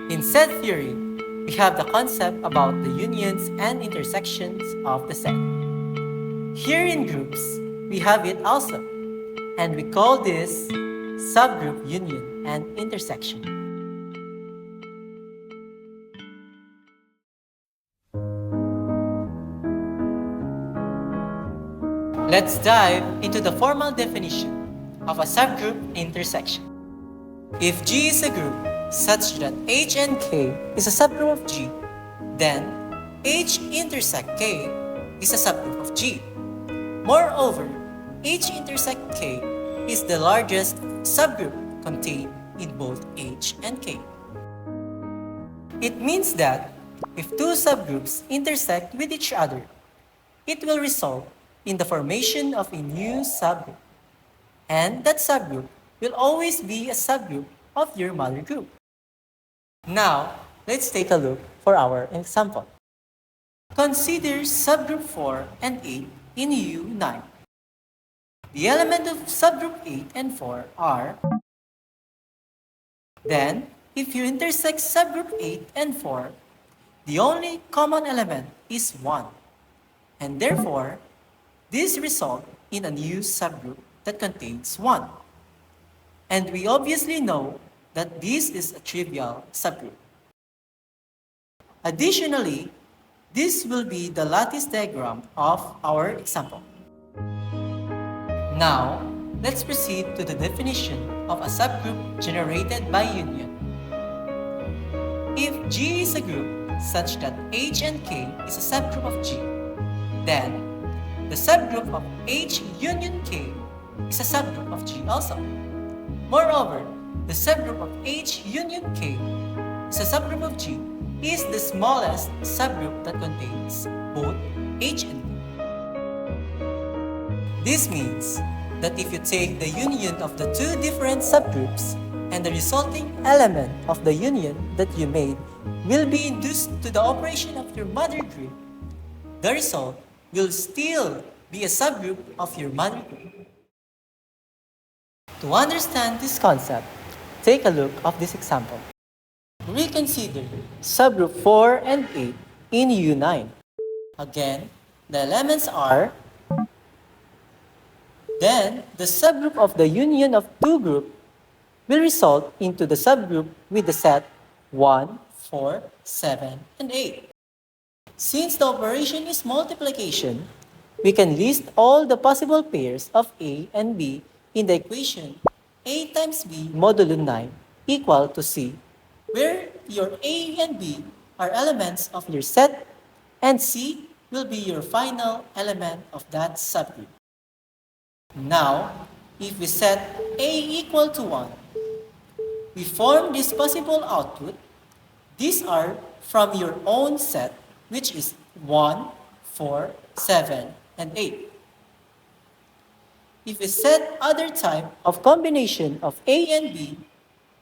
In set theory, we have the concept about the unions and intersections of the set. Here in groups, we have it also, and we call this subgroup union and intersection. Let's dive into the formal definition of a subgroup intersection. If G is a group such that H and K is a subgroup of G, then H intersect K is a subgroup of G. Moreover, H intersect K is the largest subgroup contained in both H and K. It means that if two subgroups intersect with each other, it will result in the formation of a new subgroup. And that subgroup will always be a subgroup of your mother group. Now, let's take a look for our example. Consider subgroup 4 and 8 in U9. The element of subgroup 8 and 4 are. Then, if you intersect subgroup 8 and 4, the only common element is 1. And therefore, this results in a new subgroup that contains 1. And we obviously know that this is a trivial subgroup. Additionally, this will be the lattice diagram of our example. Now, let's proceed to the definition of a subgroup generated by union. If G is a group such that H and K is a subgroup of G, then the subgroup of H union K is a subgroup of G also. Moreover, the subgroup of H union K is a subgroup of G is the smallest subgroup that contains both H and K. This means that if you take the union of the two different subgroups and the resulting element of the union that you made will be induced to the operation of your mother group, the result will still be a subgroup of your mother group. To understand this concept, take a look of this example. Reconsider subgroup 4 and 8 in U9. Again, the elements are. Then, the subgroup of the union of two groups will result into the subgroup with the set 1, 4, 7, and 8. Since the operation is multiplication, we can list all the possible pairs of A and B in the equation A times B modulo 9 equal to C, where your A and B are elements of your set, and C will be your final element of that subgroup. Now, if we set A equal to 1, we form this possible output. These are from your own set, which is 1, 4, 7, and 8. If we set other type of combination of A and B,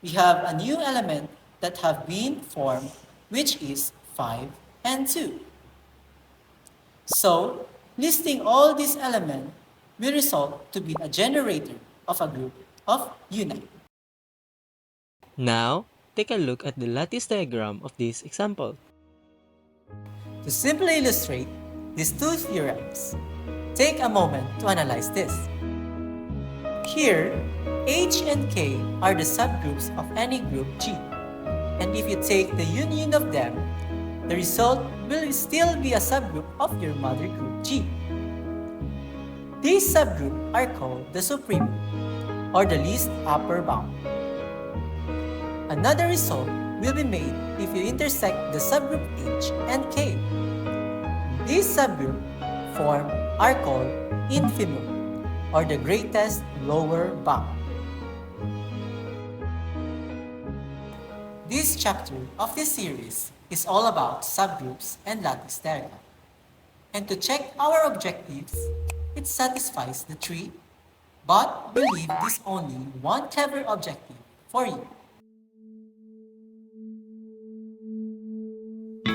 we have a new element that have been formed, which is 5 and 2. So, listing all these elements will result to be a generator of a group of U9. Now, take a look at the lattice diagram of this example. To simply illustrate these two theorems, take a moment to analyze this. Here, H and K are the subgroups of any group G. And if you take the union of them, the result will still be a subgroup of your mother group G. These subgroups are called the supremum, or the least upper bound. Another result will be made if you intersect the subgroup H and K. These subgroups formed are called infimum, or the greatest lower bound. This chapter of this series is all about subgroups and lattice diagram. And to check our objectives, it satisfies the three, but we leave this only one clever objective for you.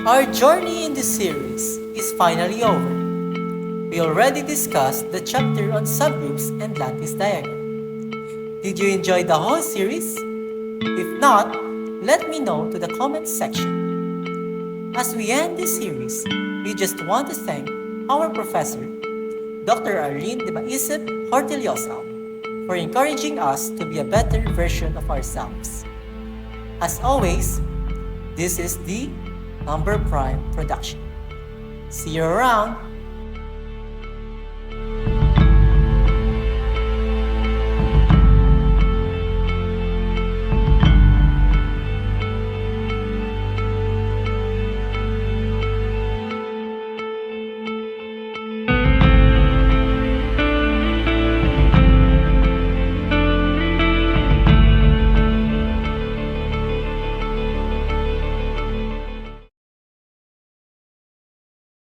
Our journey in this series is finally over. We already discussed the chapter on subgroups and lattice diagram. Did you enjoy the whole series? If not, Let me know to the comment section. As we end this series, we just want to thank our professor, Dr. Arlene de Maisip Hortiliosa, for encouraging us to be a better version of ourselves. As always, this is the Number Prime production. See you around!